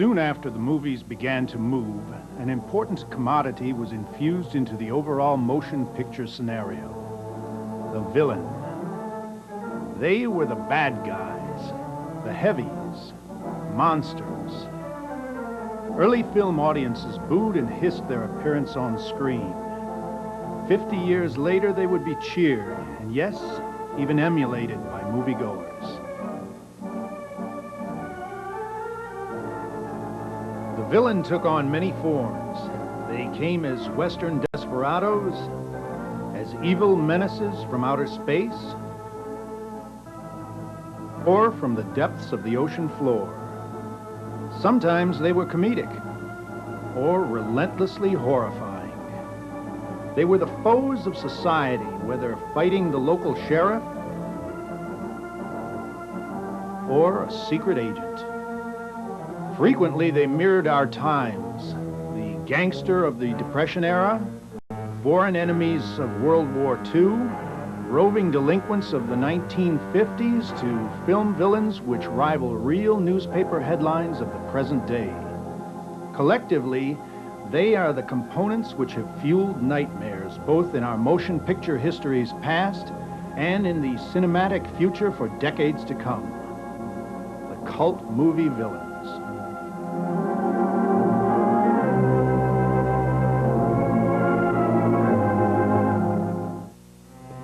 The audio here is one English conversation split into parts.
Soon after the movies began to move, an important commodity was infused into the overall motion picture scenario: the villain. They were the bad guys, the heavies, monsters. Early film audiences booed and hissed their appearance on screen. 50 years later, they would be cheered, and yes, even emulated by moviegoers. The villain took on many forms. They came as Western desperados, as evil menaces from outer space, or from the depths of the ocean floor. Sometimes they were comedic, or relentlessly horrifying. They were the foes of society, whether fighting the local sheriff or a secret agent. Frequently, they mirrored our times: the gangster of the Depression era, foreign enemies of World War II, roving delinquents of the 1950s, to film villains which rival real newspaper headlines of the present day. Collectively, they are the components which have fueled nightmares, both in our motion picture history's past and in the cinematic future for decades to come. The cult movie villains.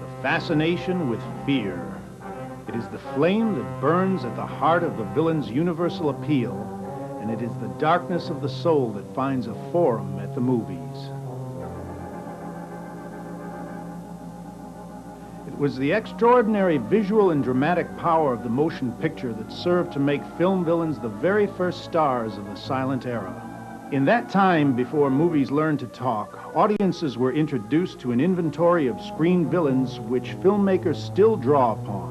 The fascination with fear. It is the flame that burns at the heart of the villain's universal appeal, and it is the darkness of the soul that finds a forum at the movies. It was the extraordinary visual and dramatic power of the motion picture that served to make film villains the very first stars of the silent era. In that time, before movies learned to talk, audiences were introduced to an inventory of screen villains which filmmakers still draw upon.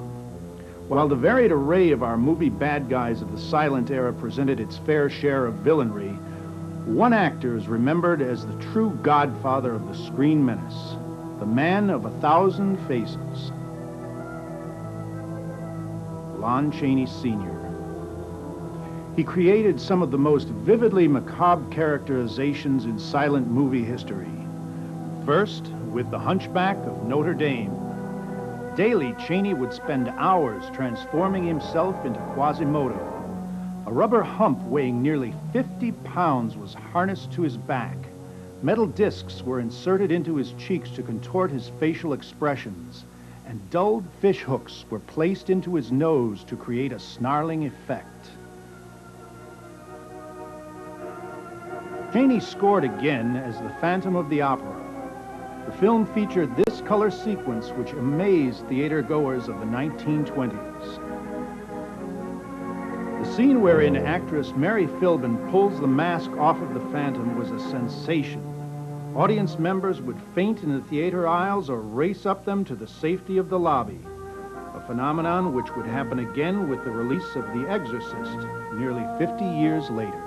While the varied array of our movie bad guys of the silent era presented its fair share of villainry, one actor is remembered as the true godfather of the screen menace, the man of 1,000 faces, Lon Chaney Sr. He created some of the most vividly macabre characterizations in silent movie history. First, with The Hunchback of Notre Dame. Daily, Chaney would spend hours transforming himself into Quasimodo. A rubber hump weighing nearly 50 pounds was harnessed to his back. Metal discs were inserted into his cheeks to contort his facial expressions, and dulled fish hooks were placed into his nose to create a snarling effect. Chaney scored again as the Phantom of the Opera. The film featured this color sequence which amazed theater goers of the 1920s. The scene wherein actress Mary Philbin pulls the mask off of the Phantom was a sensation. Audience members would faint in the theater aisles or race up them to the safety of the lobby, a phenomenon which would happen again with the release of The Exorcist nearly 50 years later.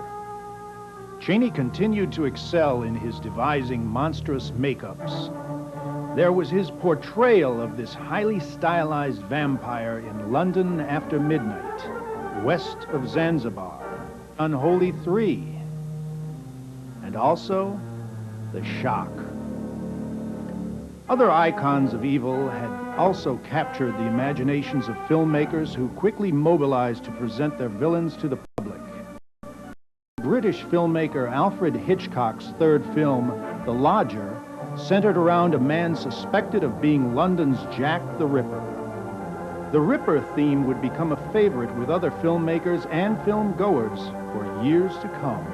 Chaney continued to excel in his devising monstrous makeups. There was his portrayal of this highly stylized vampire in London After Midnight, west of Zanzibar, Unholy 3, and also The Shock. Other icons of evil had also captured the imaginations of filmmakers who quickly mobilized to present their villains to the public. British filmmaker Alfred Hitchcock's third film, The Lodger, centered around a man suspected of being London's Jack the Ripper. The Ripper theme would become a favorite with other filmmakers and film goers for years to come.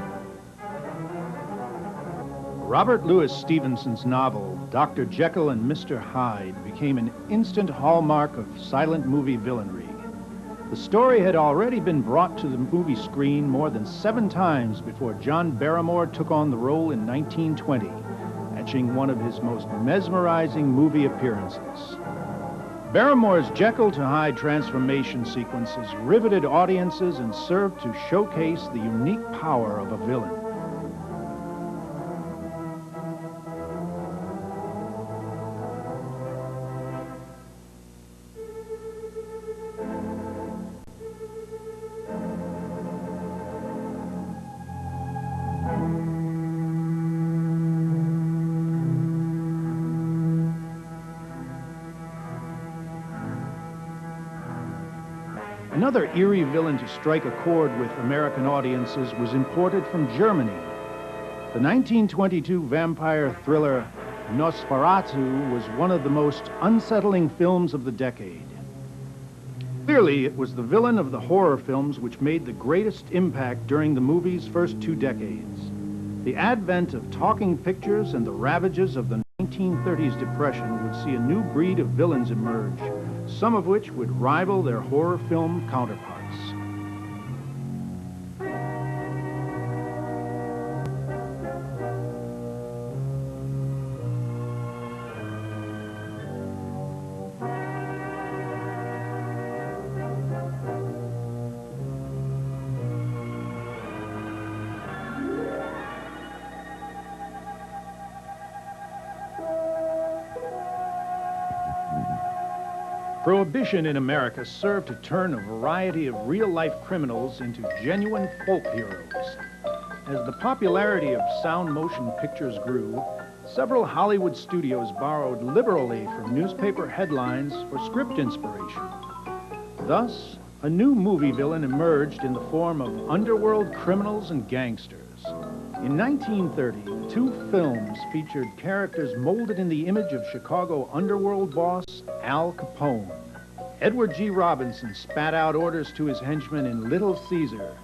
Robert Louis Stevenson's novel, Dr. Jekyll and Mr. Hyde, became an instant hallmark of silent movie villainry. The story had already been brought to the movie screen more than 7 times before John Barrymore took on the role in 1920, etching one of his most mesmerizing movie appearances. Barrymore's Jekyll to Hyde transformation sequences riveted audiences and served to showcase the unique power of a villain. Another eerie villain to strike a chord with American audiences was imported from Germany. The 1922 vampire thriller Nosferatu was one of the most unsettling films of the decade. Clearly, it was the villain of the horror films which made the greatest impact during the movie's first 2 decades. The advent of talking pictures and the ravages of the 1930s Depression would see a new breed of villains emerge, some of which would rival their horror film counterparts. Prohibition in America served to turn a variety of real-life criminals into genuine folk heroes. As the popularity of sound motion pictures grew, several Hollywood studios borrowed liberally from newspaper headlines for script inspiration. Thus, a new movie villain emerged in the form of underworld criminals and gangsters. In 1930, 2 films featured characters molded in the image of Chicago underworld boss Al Capone. Edward G. Robinson spat out orders to his henchmen in Little Caesar.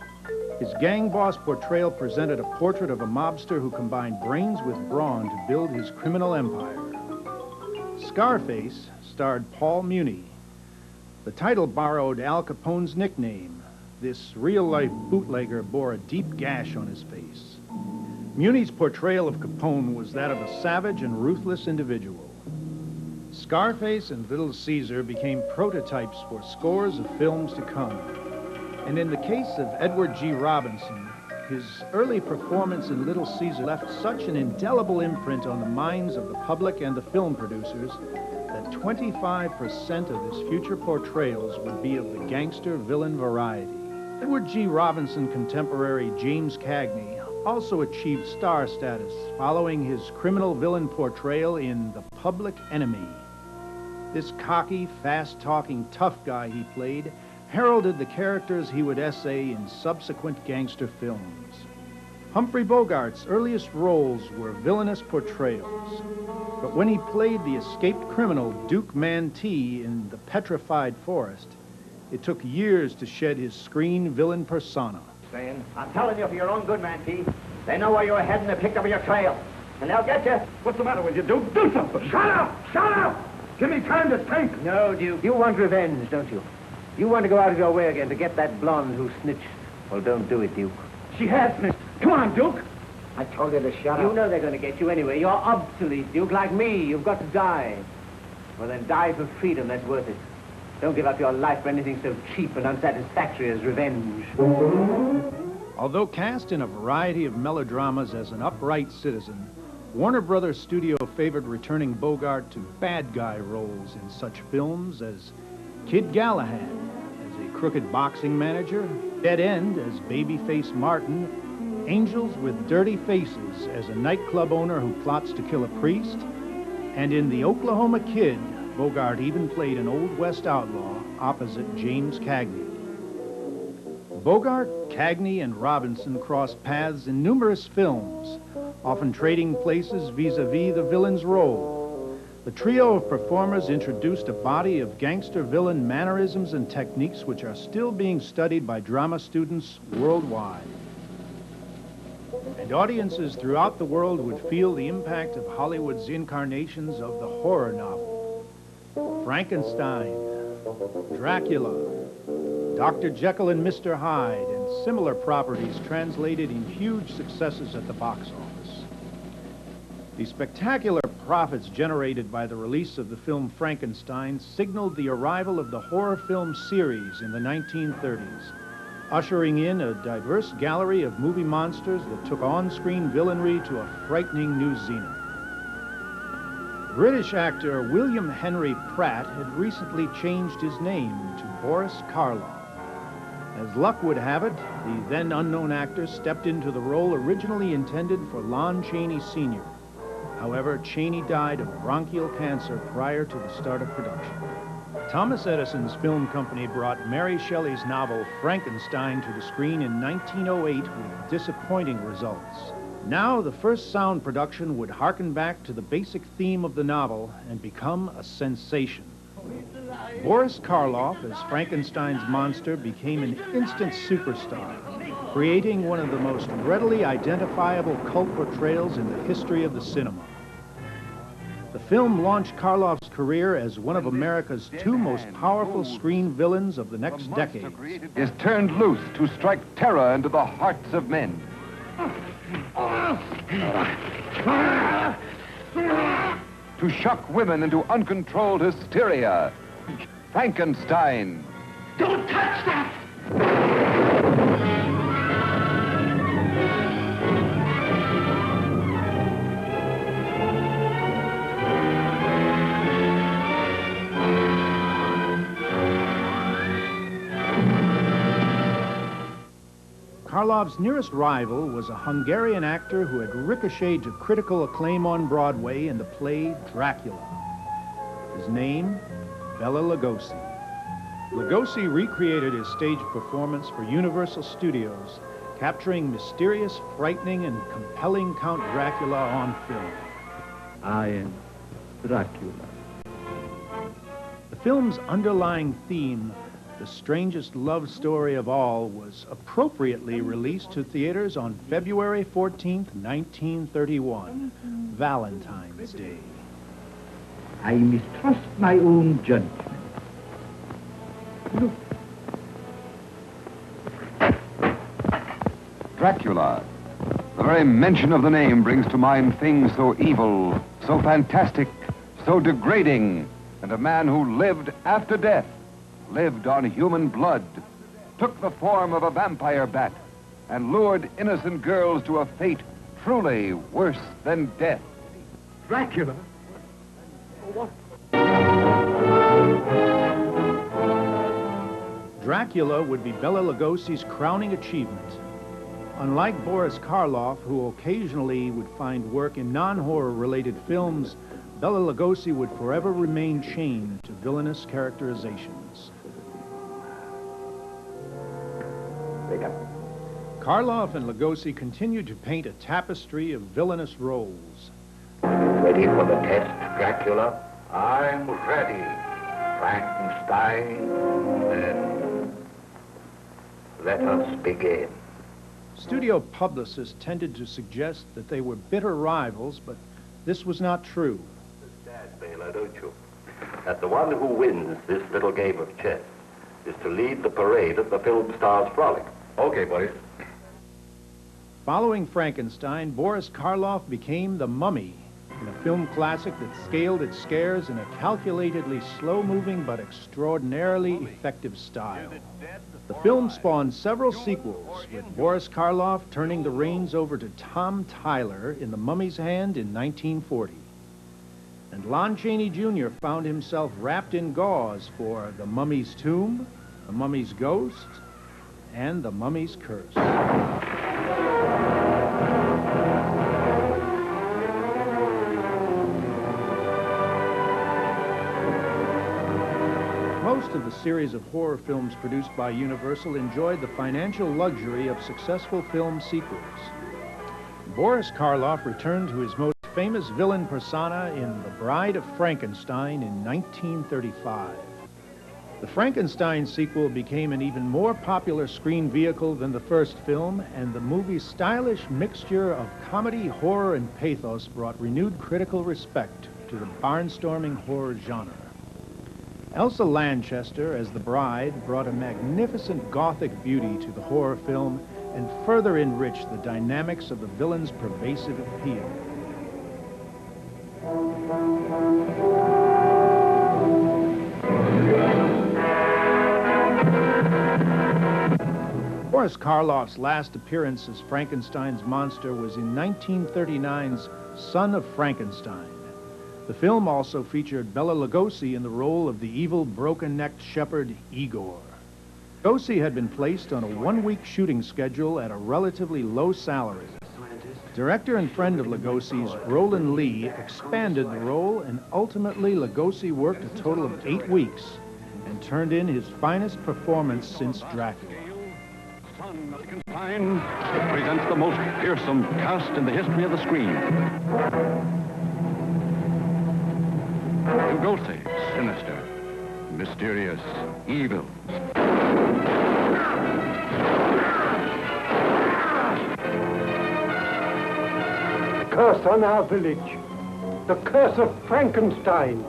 His gang boss portrayal presented a portrait of a mobster who combined brains with brawn to build his criminal empire. Scarface starred Paul Muni. The title borrowed Al Capone's nickname. This real-life bootlegger bore a deep gash on his face. Muni's portrayal of Capone was that of a savage and ruthless individual. Scarface and Little Caesar became prototypes for scores of films to come. And in the case of Edward G. Robinson, his early performance in Little Caesar left such an indelible imprint on the minds of the public and the film producers that 25% of his future portrayals would be of the gangster villain variety. Edward G. Robinson contemporary James Cagney also achieved star status following his criminal villain portrayal in The Public Enemy. This cocky, fast-talking, tough guy he played heralded the characters he would essay in subsequent gangster films. Humphrey Bogart's earliest roles were villainous portrayals, but when he played the escaped criminal Duke Mantee in The Petrified Forest, it took years to shed his screen villain persona. I'm telling you for your own good, Mantee. They know where you're heading. They picked up your trail. And they'll get you. What's the matter with you, Duke? Do something. Shut up! Shut up! Give me time to think. No, Duke. You want revenge, don't you? You want to go out of your way again to get that blonde who snitched. Well, don't do it, Duke. She has snitched. Come on, Duke. I told you to shut up. You know they're going to get you anyway. You're obsolete, Duke, like me. You've got to die. Well, then die for freedom. That's worth it. Don't give up your life for anything so cheap and unsatisfactory as revenge. Although cast in a variety of melodramas as an upright citizen, Warner Brothers Studio favored returning Bogart to bad guy roles in such films as Kid Galahad as a crooked boxing manager, Dead End as Babyface Martin, Angels with Dirty Faces as a nightclub owner who plots to kill a priest, and in The Oklahoma Kid, Bogart even played an Old West outlaw opposite James Cagney. Bogart, Cagney, and Robinson crossed paths in numerous films, often trading places vis-a-vis the villain's role. The trio of performers introduced a body of gangster villain mannerisms and techniques which are still being studied by drama students worldwide. And audiences throughout the world would feel the impact of Hollywood's incarnations of the horror novel. Frankenstein, Dracula, Dr. Jekyll and Mr. Hyde, and similar properties translated in huge successes at the box office. The spectacular profits generated by the release of the film Frankenstein signaled the arrival of the horror film series in the 1930s, ushering in a diverse gallery of movie monsters that took on-screen villainry to a frightening new zenith. British actor William Henry Pratt had recently changed his name to Boris Karloff. As luck would have it, the then unknown actor stepped into the role originally intended for Lon Chaney Sr. However, Chaney died of bronchial cancer prior to the start of production. Thomas Edison's film company brought Mary Shelley's novel Frankenstein to the screen in 1908 with disappointing results. Now, the first sound production would harken back to the basic theme of the novel and become a sensation. Boris Karloff as Frankenstein's monster became an instant superstar, creating one of the most readily identifiable cult portrayals in the history of the cinema. The film launched Karloff's career as one of America's two most powerful screen villains of the next decade. Is turned loose to strike terror into the hearts of men. To shock women into uncontrolled hysteria. Frankenstein. Don't touch that! Karloff's nearest rival was a Hungarian actor who had ricocheted to critical acclaim on Broadway in the play Dracula. His name, Bela Lugosi. Lugosi recreated his stage performance for Universal Studios, capturing mysterious, frightening, and compelling Count Dracula on film. I am Dracula. The film's underlying theme, the strangest love story of all, was appropriately released to theaters on February 14th, 1931, Valentine's Day. I mistrust my own judgment. Look. Dracula. The very mention of the name brings to mind things so evil, so fantastic, so degrading, and a man who lived after death, lived on human blood, took the form of a vampire bat, and lured innocent girls to a fate truly worse than death. Dracula? What? Dracula would be Bela Lugosi's crowning achievement. Unlike Boris Karloff, who occasionally would find work in non-horror related films, Bela Lugosi would forever remain chained to villainous characterizations. Karloff and Lugosi continued to paint a tapestry of villainous roles. Ready for the test, Dracula? I'm ready, Frankenstein. Then let us begin. Studio publicists tended to suggest that they were bitter rivals, but this was not true. Understand, Bela, don't you? That the one who wins this little game of chess is to lead the parade at the film stars' frolic. Okay, Boris. Following Frankenstein, Boris Karloff became The Mummy, in a film classic that scaled its scares in a calculatedly slow-moving but extraordinarily effective style. The film spawned several sequels, with Boris Karloff turning the reins over to Tom Tyler in The Mummy's Hand in 1940. And Lon Chaney Jr. found himself wrapped in gauze for The Mummy's Tomb, The Mummy's Ghost, and The Mummy's Curse. Most of the series of horror films produced by Universal enjoyed the financial luxury of successful film sequels. Boris Karloff returned to his most famous villain persona in The Bride of Frankenstein in 1935. The Frankenstein sequel became an even more popular screen vehicle than the first film, and the movie's stylish mixture of comedy, horror, and pathos brought renewed critical respect to the barnstorming horror genre. Elsa Lanchester, as the bride, brought a magnificent Gothic beauty to the horror film and further enriched the dynamics of the villain's pervasive appeal. Boris Karloff's last appearance as Frankenstein's monster was in 1939's Son of Frankenstein. The film also featured Bela Lugosi in the role of the evil, broken-necked shepherd Igor. Lugosi had been placed on a one-week shooting schedule at a relatively low salary. Director and friend of Lugosi's, Roland Lee, expanded the role, and ultimately Lugosi worked a total of 8 weeks, turned in his finest performance since Dracula. Son of Frankenstein presents the most fearsome cast in the history of the screen. Lugosi, sinister, mysterious, evil. Curse on our village. The curse of Frankenstein.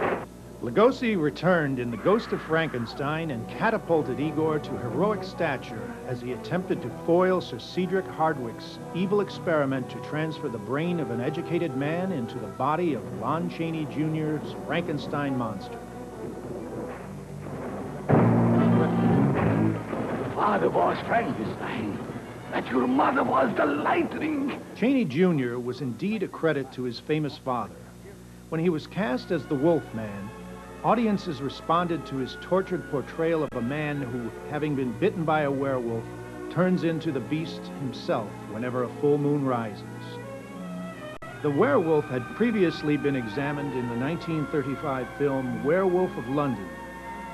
Lugosi returned in The Ghost of Frankenstein and catapulted Igor to heroic stature as he attempted to foil Sir Cedric Hardwicke's evil experiment to transfer the brain of an educated man into the body of Lon Chaney Jr.'s Frankenstein monster. Father was Frankenstein. That your mother was the lightning. Chaney Jr. was indeed a credit to his famous father. When he was cast as the Wolfman, audiences responded to his tortured portrayal of a man who, having been bitten by a werewolf, turns into the beast himself whenever a full moon rises. The werewolf had previously been examined in the 1935 film Werewolf of London,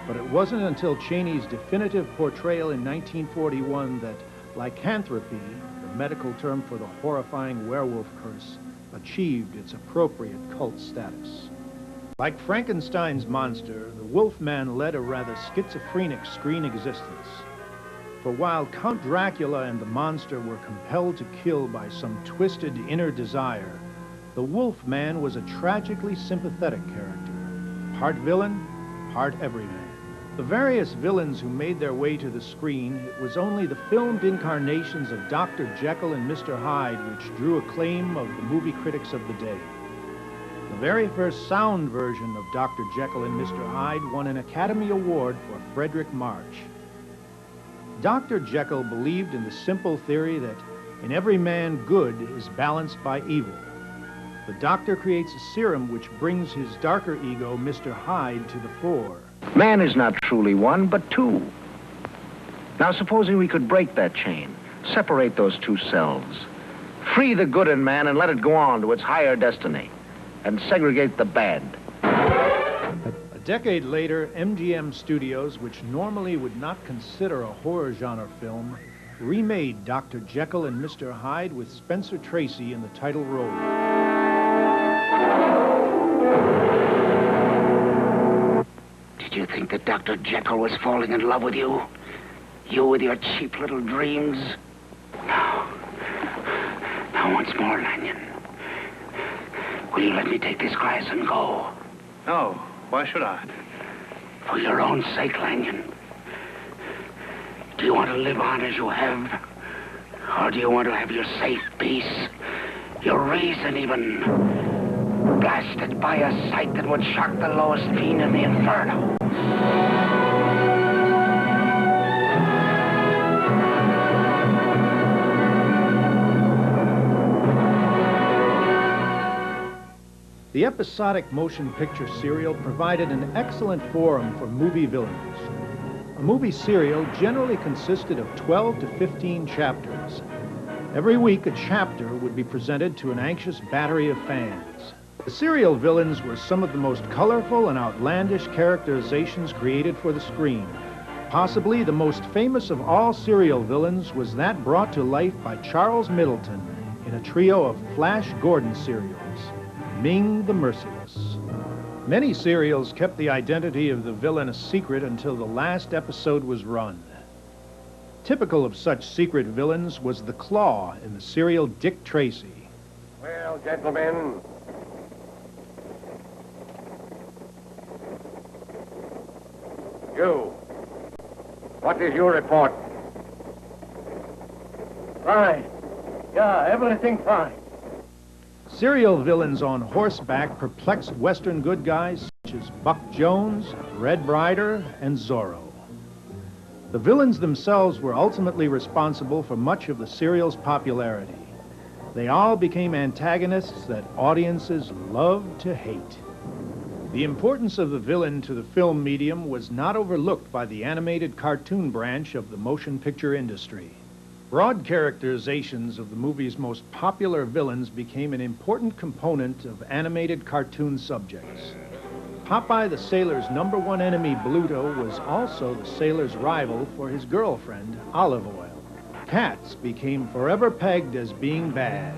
but it wasn't until Chaney's definitive portrayal in 1941 that lycanthropy, the medical term for the horrifying werewolf curse, achieved its appropriate cult status. Like Frankenstein's monster, the Wolfman led a rather schizophrenic screen existence. For while Count Dracula and the monster were compelled to kill by some twisted inner desire, the Wolfman was a tragically sympathetic character, part villain, part everyman. The various villains who made their way to the screen, it was only the filmed incarnations of Dr. Jekyll and Mr. Hyde which drew acclaim of the movie critics of the day. The very first sound version of Dr. Jekyll and Mr. Hyde won an Academy Award for Frederick March. Dr. Jekyll believed in the simple theory that in every man good is balanced by evil. The doctor creates a serum which brings his darker ego, Mr. Hyde, to the fore. Man is not truly one, but two. Now, supposing we could break that chain, separate those two selves, free the good in man and let it go on to its higher destiny, and segregate the bad. A decade later, MGM Studios, which normally would not consider a horror genre film, remade Dr. Jekyll and Mr. Hyde with Spencer Tracy in the title role. Did you think that Dr. Jekyll was falling in love with you? You with your cheap little dreams? Now once more, Lanyon. Will you let me take this glass and go? No, why should I? For your own sake, Lanyon. Do you want to live on as you have? Or do you want to have your safe peace, your reason even, blasted by a sight that would shock the lowest fiend in the inferno? The episodic motion picture serial provided an excellent forum for movie villains. A movie serial generally consisted of 12 to 15 chapters. Every week, a chapter would be presented to an anxious battery of fans. The serial villains were some of the most colorful and outlandish characterizations created for the screen. Possibly the most famous of all serial villains was that brought to life by Charles Middleton in a trio of Flash Gordon serials, Ming the Merciless. Many serials kept the identity of the villain a secret until the last episode was run. Typical of such secret villains was the Claw in the serial Dick Tracy. Well, gentlemen, you, what is your report? Fine. Yeah, everything fine. Serial villains on horseback perplexed Western good guys such as Buck Jones, Red Rider, and Zorro. The villains themselves were ultimately responsible for much of the serial's popularity. They all became antagonists that audiences loved to hate. The importance of the villain to the film medium was not overlooked by the animated cartoon branch of the motion picture industry. Broad characterizations of the movie's most popular villains became an important component of animated cartoon subjects. Popeye the Sailor's #1 enemy, Bluto, was also the sailor's rival for his girlfriend, Olive Oil. Cats became forever pegged as being bad.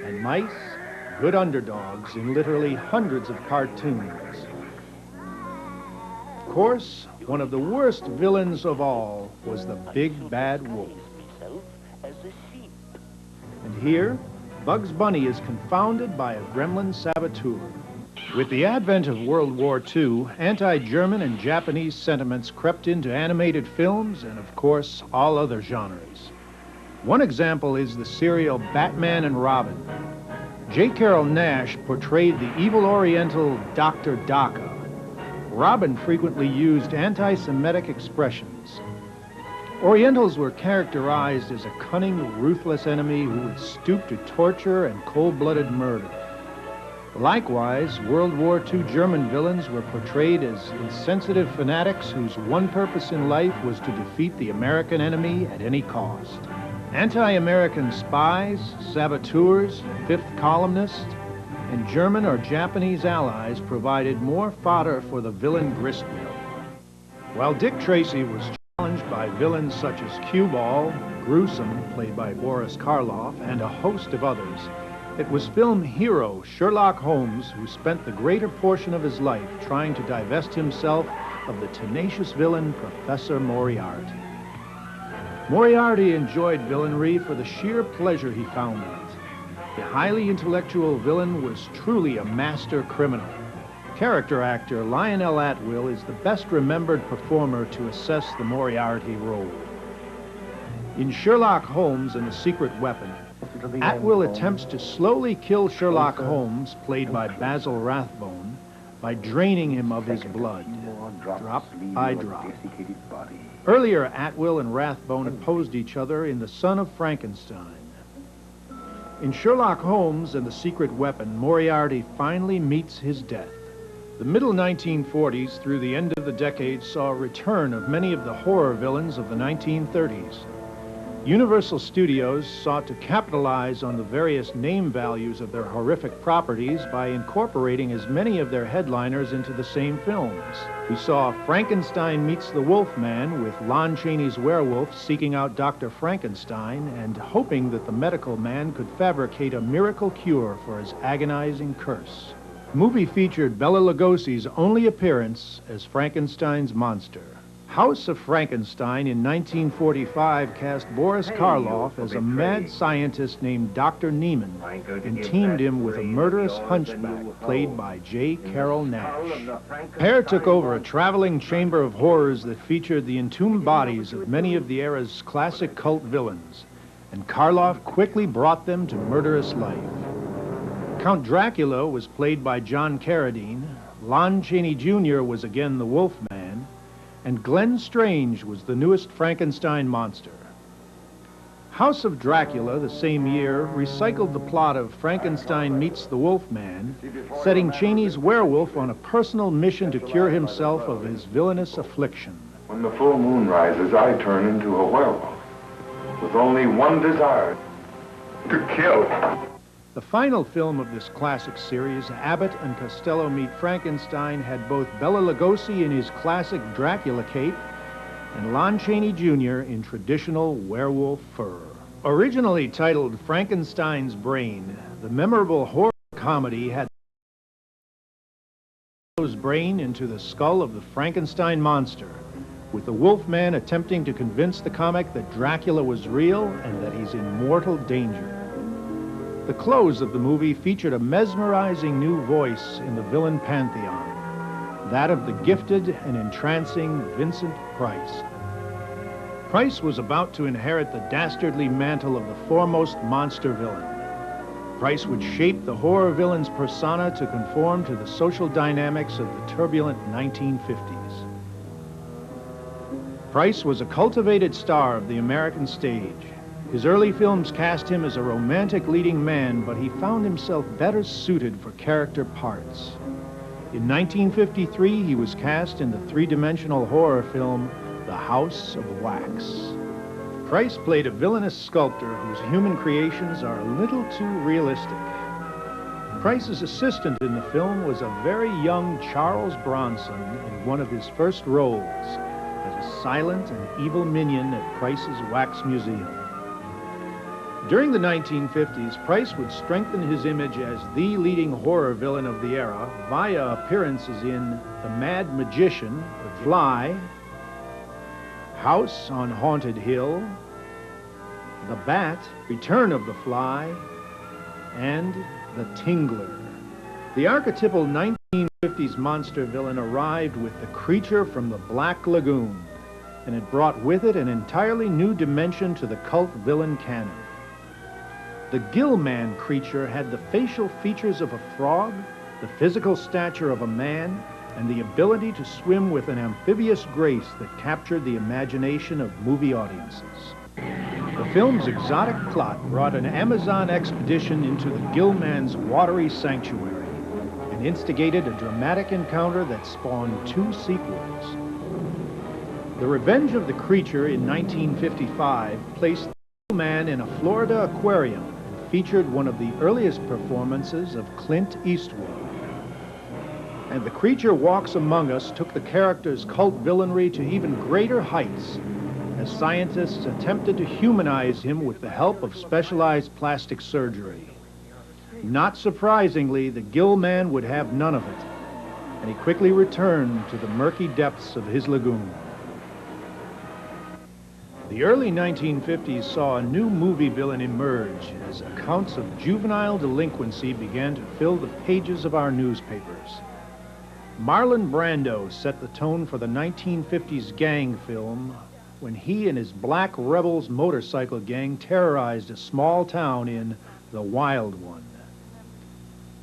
And mice, good underdogs in literally hundreds of cartoons. Of course, one of the worst villains of all was the Big Bad Wolf. And here, Bugs Bunny is confounded by a gremlin saboteur. With the advent of World War II, anti-German and Japanese sentiments crept into animated films and, of course, all other genres. One example is the serial Batman and Robin. J. Carrol Naish portrayed the evil Oriental Dr. Daka. Robin frequently used anti-Semitic expressions. Orientals were characterized as a cunning, ruthless enemy who would stoop to torture and cold-blooded murder. Likewise, World War II German villains were portrayed as insensitive fanatics whose one purpose in life was to defeat the American enemy at any cost. Anti-American spies, saboteurs, fifth columnists, and German or Japanese allies provided more fodder for the villain gristmill. While Dick Tracy was challenged by villains such as Cue Ball, Gruesome, played by Boris Karloff, and a host of others, it was film hero Sherlock Holmes who spent the greater portion of his life trying to divest himself of the tenacious villain Professor Moriarty. Moriarty enjoyed villainry for the sheer pleasure he found in it. The highly intellectual villain was truly a master criminal. Character actor Lionel Atwill is the best remembered performer to assess the Moriarty role. In Sherlock Holmes and the Secret Weapon, Atwill attempts to slowly kill Sherlock Holmes, played by Basil Rathbone, by draining him of his blood, drop by drop. Earlier, Atwill and Rathbone opposed each other in The Son of Frankenstein. In Sherlock Holmes and the Secret Weapon, Moriarty finally meets his death. The middle 1940s through the end of the decade saw a return of many of the horror villains of the 1930s. Universal Studios sought to capitalize on the various name values of their horrific properties by incorporating as many of their headliners into the same films. We saw Frankenstein Meets the Wolfman with Lon Chaney's werewolf seeking out Dr. Frankenstein and hoping that the medical man could fabricate a miracle cure for his agonizing curse. The movie featured Bela Lugosi's only appearance as Frankenstein's monster. House of Frankenstein in 1945 cast Boris Karloff as a mad scientist named Dr. Neiman and teamed him with a murderous hunchback played by J. Carrol Naish. The pair took over a traveling chamber of horrors that featured the entombed bodies of many of the era's classic cult villains, and Karloff quickly brought them to murderous life. Count Dracula was played by John Carradine, Lon Chaney Jr. was again the Wolfman, and Glenn Strange was the newest Frankenstein monster. House of Dracula, the same year, recycled the plot of Frankenstein Meets the Wolfman, setting Chaney's werewolf on a personal mission to cure himself of his villainous affliction. When the full moon rises, I turn into a werewolf, with only one desire, to kill. The final film of this classic series, Abbott and Costello Meet Frankenstein, had both Bela Lugosi in his classic Dracula cape and Lon Chaney Jr. in traditional werewolf fur. Originally titled Frankenstein's Brain, the memorable horror comedy had his brain into the skull of the Frankenstein monster, with the Wolfman attempting to convince the comic that Dracula was real and that he's in mortal danger. The close of the movie featured a mesmerizing new voice in the villain pantheon, that of the gifted and entrancing Vincent Price. Price was about to inherit the dastardly mantle of the foremost monster villain. Price would shape the horror villain's persona to conform to the social dynamics of the turbulent 1950s. Price was a cultivated star of the American stage. His early films cast him as a romantic leading man, but he found himself better suited for character parts. In 1953, he was cast in the three-dimensional horror film, The House of Wax. Price played a villainous sculptor whose human creations are a little too realistic. Price's assistant in the film was a very young Charles Bronson in one of his first roles as a silent and evil minion at Price's Wax Museum. During the 1950s, Price would strengthen his image as the leading horror villain of the era via appearances in The Mad Magician, The Fly, House on Haunted Hill, The Bat, Return of the Fly, and The Tingler. The archetypal 1950s monster villain arrived with The Creature from the Black Lagoon, and it brought with it an entirely new dimension to the cult villain canon. The Gill-Man creature had the facial features of a frog, the physical stature of a man, and the ability to swim with an amphibious grace that captured the imagination of movie audiences. The film's exotic plot brought an Amazon expedition into the Gill-Man's watery sanctuary and instigated a dramatic encounter that spawned 2 sequels. The Revenge of the Creature in 1955 placed the Gill-Man in a Florida aquarium and featured one of the earliest performances of Clint Eastwood. And The Creature Walks Among Us took the character's cult villainry to even greater heights as scientists attempted to humanize him with the help of specialized plastic surgery. Not surprisingly, the Gill-Man would have none of it, and he quickly returned to the murky depths of his lagoon. The early 1950s saw a new movie villain emerge as accounts of juvenile delinquency began to fill the pages of our newspapers. Marlon Brando set the tone for the 1950s gang film when he and his Black Rebels motorcycle gang terrorized a small town in The Wild One.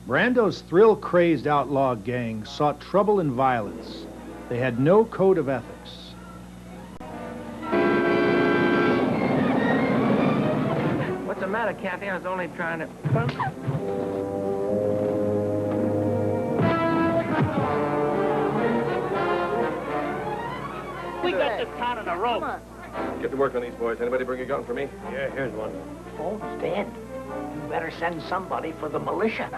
Brando's thrill-crazed outlaw gang sought trouble and violence. They had no code of ethics. What's the matter, Kathy? I was only trying to... We got this town on a rope. Get to work on these boys. Anybody bring a gun for me? Yeah, here's one. Phone's dead. You better send somebody for the militia.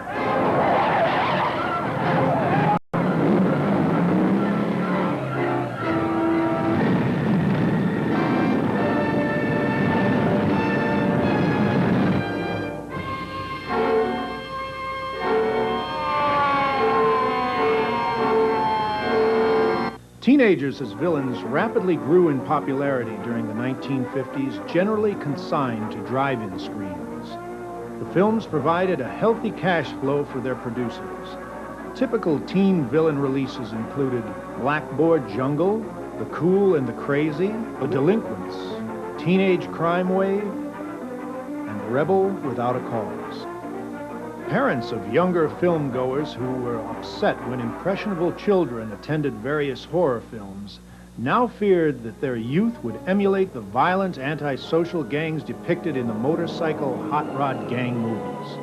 Teenagers as villains rapidly grew in popularity during the 1950s, generally consigned to drive-in screens. The films provided a healthy cash flow for their producers. Typical teen villain releases included Blackboard Jungle, The Cool and the Crazy, The Delinquents, Teenage Crime Wave, and Rebel Without a Cause. Parents of younger filmgoers who were upset when impressionable children attended various horror films now feared that their youth would emulate the violent antisocial gangs depicted in the motorcycle hot rod gang movies.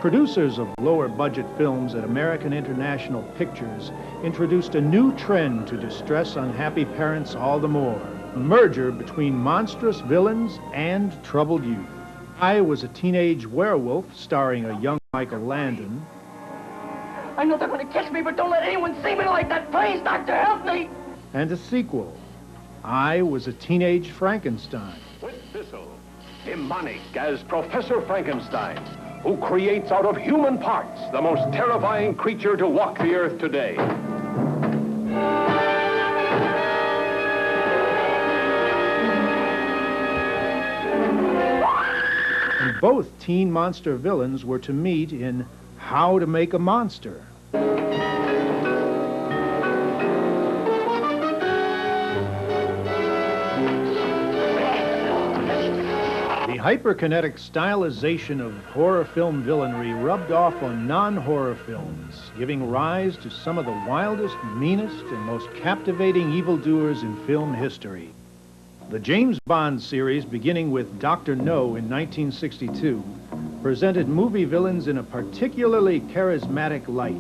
Producers of lower-budget films at American International Pictures introduced a new trend to distress unhappy parents all the more: a merger between monstrous villains and troubled youth. I Was a Teenage Werewolf, starring a young Michael Landon. I know they're going to catch me, but don't let anyone see me like that. Please, Doctor, help me. And a sequel, I Was a Teenage Frankenstein. With Bissell, demonic as Professor Frankenstein, who creates out of human parts the most terrifying creature to walk the earth today. And both teen monster villains were to meet in How to Make a Monster. The hyperkinetic stylization of horror film villainry rubbed off on non-horror films, giving rise to some of the wildest, meanest, and most captivating evildoers in film history. The James Bond series, beginning with Dr. No in 1962, presented movie villains in a particularly charismatic light,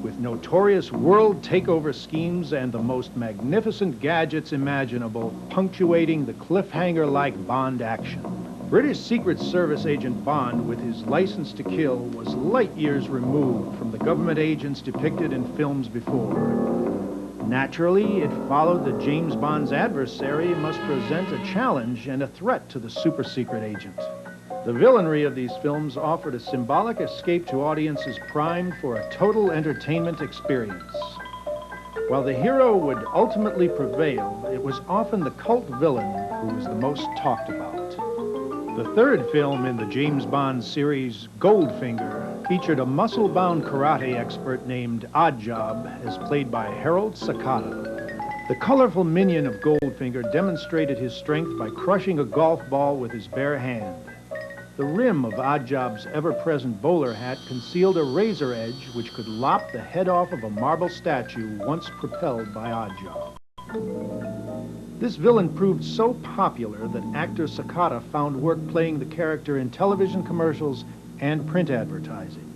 with notorious world takeover schemes and the most magnificent gadgets imaginable punctuating the cliffhanger-like Bond action. British Secret Service agent Bond, with his license to kill, was light years removed from the government agents depicted in films before. Naturally, it followed that James Bond's adversary must present a challenge and a threat to the super secret agent. The villainry of these films offered a symbolic escape to audiences primed for a total entertainment experience. While the hero would ultimately prevail, it was often the cult villain who was the most talked about. The third film in the James Bond series, Goldfinger, featured a muscle-bound karate expert named Oddjob, as played by Harold Sakata. The colorful minion of Goldfinger demonstrated his strength by crushing a golf ball with his bare hand. The rim of Oddjob's ever-present bowler hat concealed a razor edge which could lop the head off of a marble statue once propelled by Oddjob. This villain proved so popular that actor Sakata found work playing the character in television commercials and print advertising.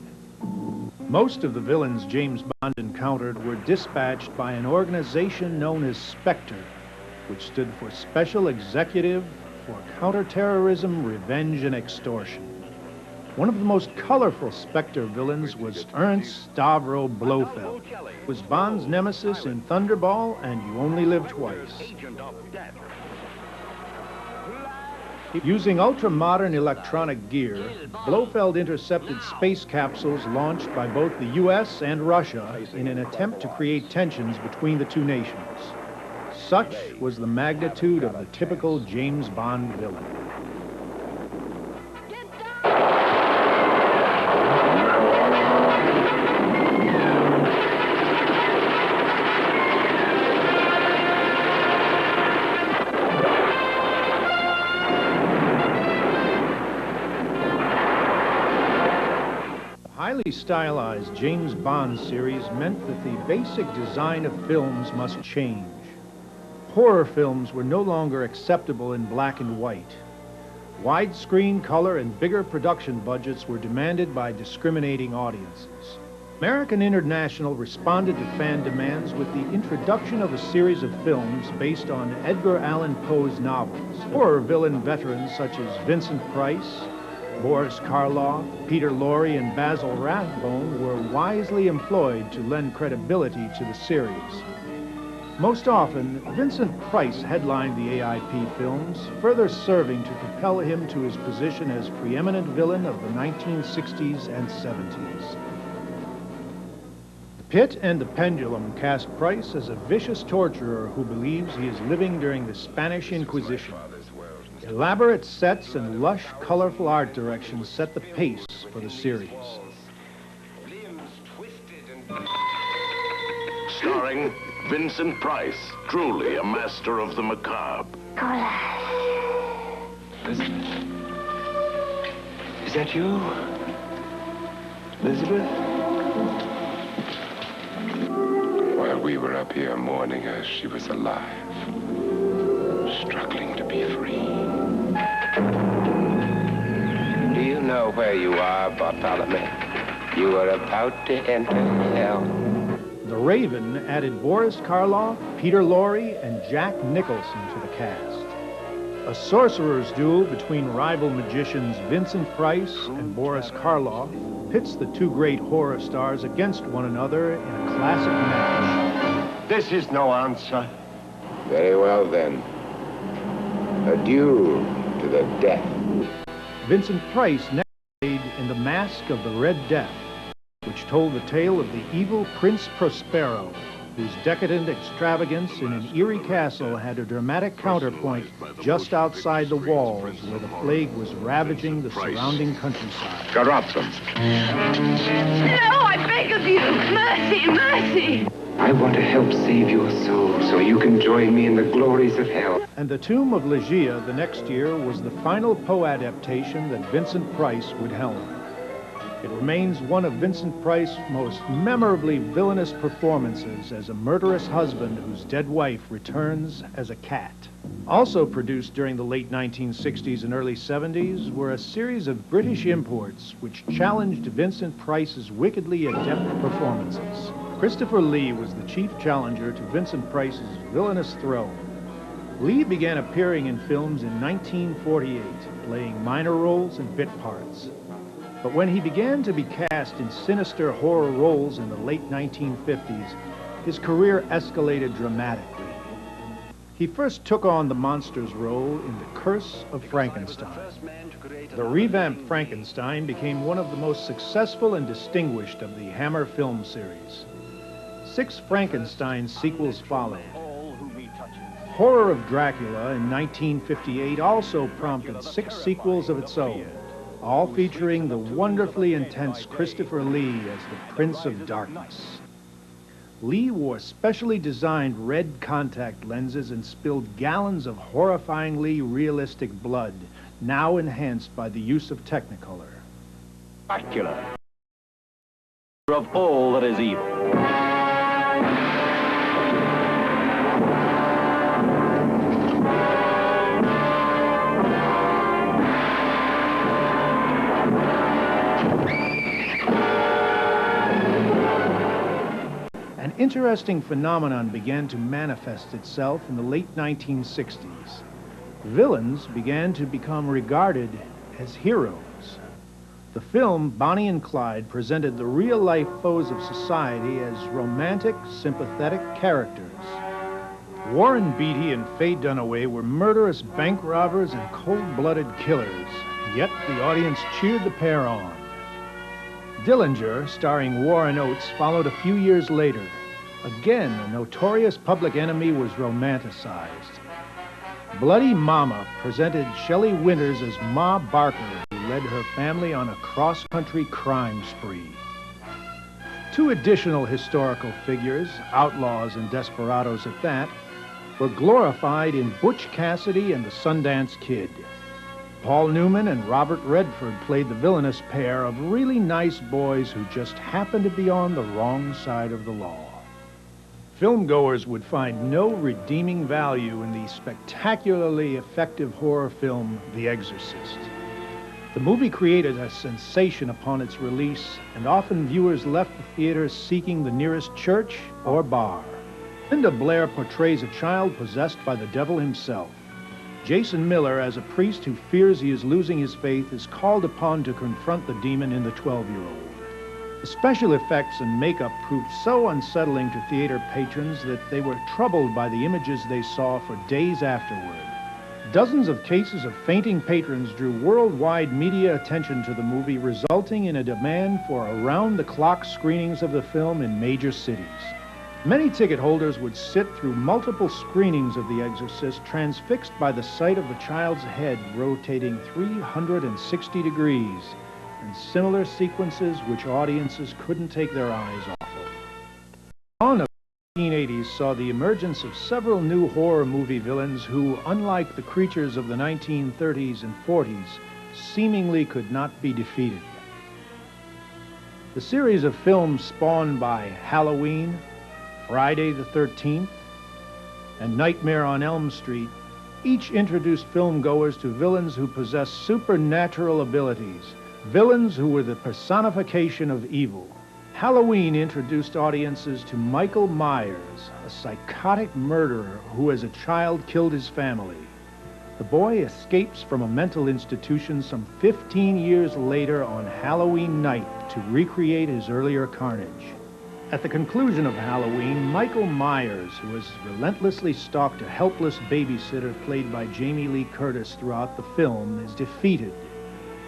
Most of the villains James Bond encountered were dispatched by an organization known as Spectre, which stood for Special Executive for Counterterrorism, Revenge, and Extortion. One of the most colorful Spectre villains was Ernst Stavro Blofeld. He was Bond's nemesis in Thunderball and You Only Live Twice. Using ultra-modern electronic gear, Blofeld intercepted space capsules launched by both the U.S. and Russia in an attempt to create tensions between the two nations. Such was the magnitude of the typical James Bond villain. Highly stylized James Bond series meant that the basic design of films must change. Horror films were no longer acceptable in black and white. Widescreen color and bigger production budgets were demanded by discriminating audiences. American International responded to fan demands with the introduction of a series of films based on Edgar Allan Poe's novels. Horror villain veterans such as Vincent Price, Boris Karloff, Peter Lorre, and Basil Rathbone were wisely employed to lend credibility to the series. Most often, Vincent Price headlined the AIP films, further serving to propel him to his position as preeminent villain of the 1960s and 70s. The Pit and the Pendulum cast Price as a vicious torturer who believes he is living during the Spanish Inquisition. Elaborate sets and lush, colorful art direction set the pace for the series. Starring Vincent Price, truly a master of the macabre. Is that you, Elizabeth? While we were up here mourning her, she was alive, struggling to be free. Do you know where you are, Bartholomew? You are about to enter hell. The Raven added Boris Karloff, Peter Lorre, and Jack Nicholson to the cast. A sorcerer's duel between rival magicians Vincent Price and Boris Karloff pits the two great horror stars against one another in a classic match. This is no answer. Very well, then. A duel to the death. Vincent Price next played in The Mask of the Red Death, which told the tale of the evil Prince Prospero, whose decadent extravagance in an eerie castle had a dramatic counterpoint just outside the walls where the plague was ravaging the surrounding countryside. Garotza. No, I beg of you! Mercy, mercy! I want to help save your soul so you can join me in the glories of hell. And The Tomb of Ligeia the next year was the final Poe adaptation that Vincent Price would helm. It remains one of Vincent Price's most memorably villainous performances as a murderous husband whose dead wife returns as a cat. Also produced during the late 1960s and early 70s were a series of British imports which challenged Vincent Price's wickedly adept performances. Christopher Lee was the chief challenger to Vincent Price's villainous throne. Lee began appearing in films in 1948, playing minor roles and bit parts. But when he began to be cast in sinister horror roles in the late 1950s, his career escalated dramatically. He first took on the monster's role in The Curse of Frankenstein. The revamped Frankenstein became one of the most successful and distinguished of the Hammer film series. 6 Frankenstein sequels followed. Horror of Dracula in 1958 also prompted 6 sequels of its own, all featuring the wonderfully intense Christopher Lee as the Prince of Darkness. Lee wore specially designed red contact lenses and spilled gallons of horrifyingly realistic blood, now enhanced by the use of Technicolor. Dracula, of all that is evil. An interesting phenomenon began to manifest itself in the late 1960s. Villains began to become regarded as heroes. The film Bonnie and Clyde presented the real-life foes of society as romantic, sympathetic characters. Warren Beatty and Faye Dunaway were murderous bank robbers and cold-blooded killers, yet the audience cheered the pair on. Dillinger, starring Warren Oates, followed a few years later. Again, a notorious public enemy was romanticized. Bloody Mama presented Shelley Winters as Ma Barker, who led her family on a cross-country crime spree. 2 additional historical figures, outlaws and desperados at that, were glorified in Butch Cassidy and the Sundance Kid. Paul Newman and Robert Redford played the villainous pair of really nice boys who just happened to be on the wrong side of the law. Filmgoers would find no redeeming value in the spectacularly effective horror film, The Exorcist. The movie created a sensation upon its release, and often viewers left the theaters seeking the nearest church or bar. Linda Blair portrays a child possessed by the devil himself. Jason Miller, as a priest who fears he is losing his faith, is called upon to confront the demon in the 12-year-old. The special effects and makeup proved so unsettling to theater patrons that they were troubled by the images they saw for days afterward. Dozens of cases of fainting patrons drew worldwide media attention to the movie, resulting in a demand for around-the-clock screenings of the film in major cities. Many ticket holders would sit through multiple screenings of The Exorcist, transfixed by the sight of the child's head rotating 360 degrees, and similar sequences which audiences couldn't take their eyes off of. The dawn of the 1980s saw the emergence of several new horror movie villains who, unlike the creatures of the 1930s and 40s, seemingly could not be defeated. The series of films spawned by Halloween, Friday the 13th, and Nightmare on Elm Street each introduced filmgoers to villains who possessed supernatural abilities, villains who were the personification of evil. Halloween introduced audiences to Michael Myers, a psychotic murderer who as a child killed his family. The boy escapes from a mental institution some 15 years later on Halloween night to recreate his earlier carnage. At the conclusion of Halloween, Michael Myers, who has relentlessly stalked a helpless babysitter played by Jamie Lee Curtis throughout the film, is defeated,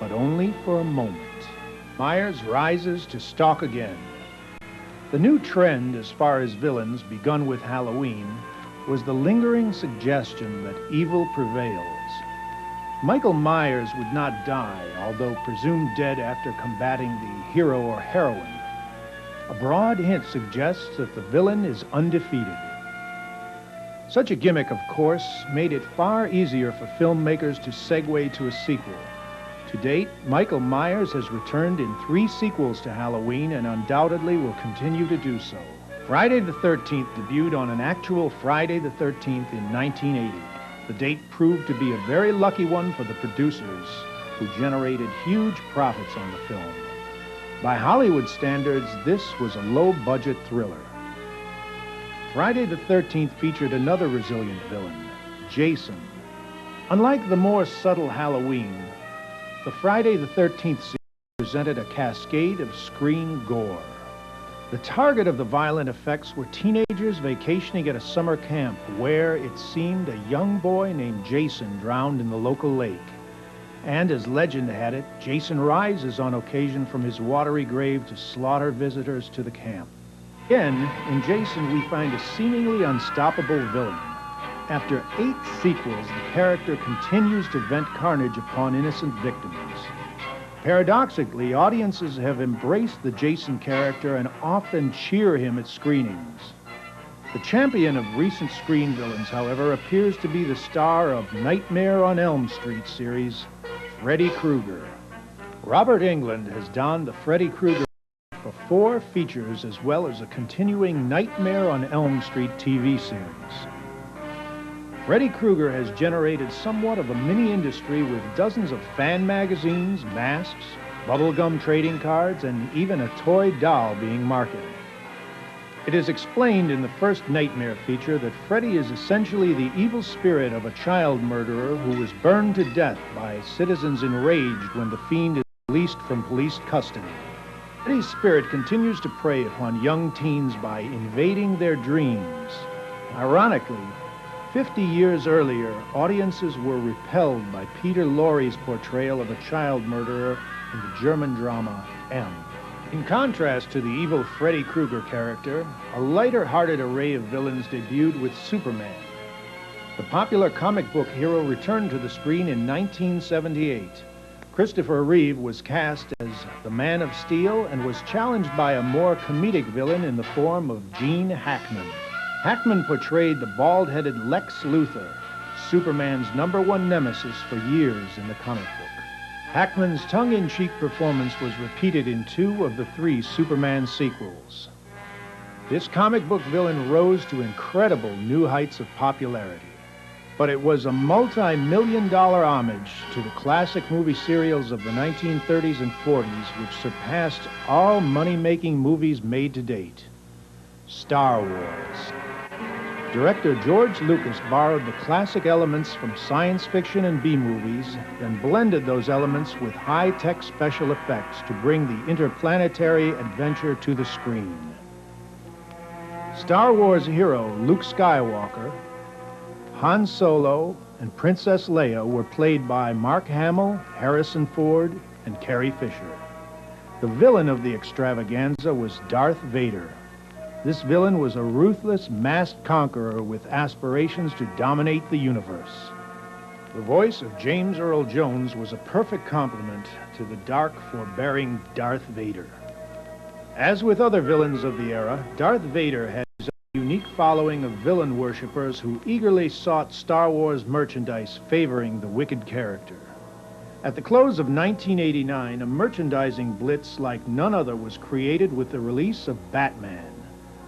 but only for a moment. Myers rises to stalk again. The new trend as far as villains, begun with Halloween, was the lingering suggestion that evil prevails. Michael Myers would not die, although presumed dead after combating the hero or heroine. A broad hint suggests that the villain is undefeated. Such a gimmick, of course, made it far easier for filmmakers to segue to a sequel. To date, Michael Myers has returned in 3 sequels to Halloween and undoubtedly will continue to do so. Friday the 13th debuted on an actual Friday the 13th in 1980. The date proved to be a very lucky one for the producers, who generated huge profits on the film. By Hollywood standards, this was a low-budget thriller. Friday the 13th featured another resilient villain, Jason. Unlike the more subtle Halloween, the Friday the 13th series presented a cascade of screen gore. The target of the violent effects were teenagers vacationing at a summer camp where, it seemed, a young boy named Jason drowned in the local lake. And as legend had it, Jason rises on occasion from his watery grave to slaughter visitors to the camp. Again, in Jason, we find a seemingly unstoppable villain. After 8 sequels, the character continues to vent carnage upon innocent victims. Paradoxically, audiences have embraced the Jason character and often cheer him at screenings. The champion of recent screen villains, however, appears to be the star of Nightmare on Elm Street series, Freddy Krueger. Robert Englund has donned the Freddy Krueger for 4 features as well as a continuing Nightmare on Elm Street TV series. Freddy Krueger has generated somewhat of a mini-industry with dozens of fan magazines, masks, bubblegum trading cards, and even a toy doll being marketed. It is explained in the first Nightmare feature that Freddy is essentially the evil spirit of a child murderer who was burned to death by citizens enraged when the fiend is released from police custody. Freddy's spirit continues to prey upon young teens by invading their dreams. Ironically, 50 years earlier, audiences were repelled by Peter Lorre's portrayal of a child murderer in the German drama M. In contrast to the evil Freddy Krueger character, a lighter-hearted array of villains debuted with Superman. The popular comic book hero returned to the screen in 1978. Christopher Reeve was cast as the Man of Steel and was challenged by a more comedic villain in the form of Gene Hackman. Hackman portrayed the bald-headed Lex Luthor, Superman's #1 nemesis for years in the comic book. Hackman's tongue-in-cheek performance was repeated in 2 of the 3 Superman sequels. This comic book villain rose to incredible new heights of popularity, but it was a multi-million-dollar homage to the classic movie serials of the 1930s and 40s which surpassed all money-making movies made to date. Star Wars. Director George Lucas borrowed the classic elements from science fiction and B-movies, then blended those elements with high-tech special effects to bring the interplanetary adventure to the screen. Star Wars hero Luke Skywalker, Han Solo, and Princess Leia were played by Mark Hamill, Harrison Ford, and Carrie Fisher. The villain of the extravaganza was Darth Vader. This villain was a ruthless, masked conqueror with aspirations to dominate the universe. The voice of James Earl Jones was a perfect complement to the dark, forbearing Darth Vader. As with other villains of the era, Darth Vader had his own unique following of villain worshippers who eagerly sought Star Wars merchandise favoring the wicked character. At the close of 1989, a merchandising blitz like none other was created with the release of Batman.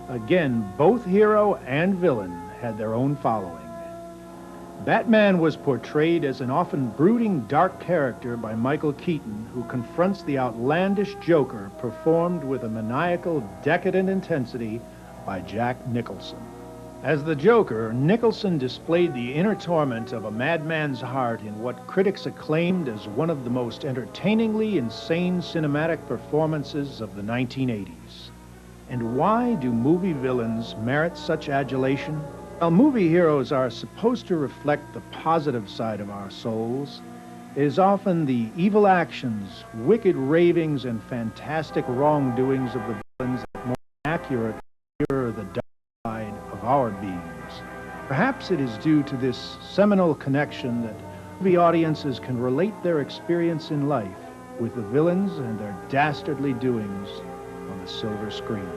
Again, both hero and villain had their own following. Batman was portrayed as an often brooding, dark character by Michael Keaton, who confronts the outlandish Joker, performed with a maniacal, decadent intensity by Jack Nicholson. As the Joker, Nicholson displayed the inner torment of a madman's heart in what critics acclaimed as one of the most entertainingly insane cinematic performances of the 1980s. And why do movie villains merit such adulation? While movie heroes are supposed to reflect the positive side of our souls, it is often the evil actions, wicked ravings, and fantastic wrongdoings of the villains that more accurately mirror the dark side of our beings. Perhaps it is due to this seminal connection that movie audiences can relate their experience in life with the villains and their dastardly doings on the silver screen.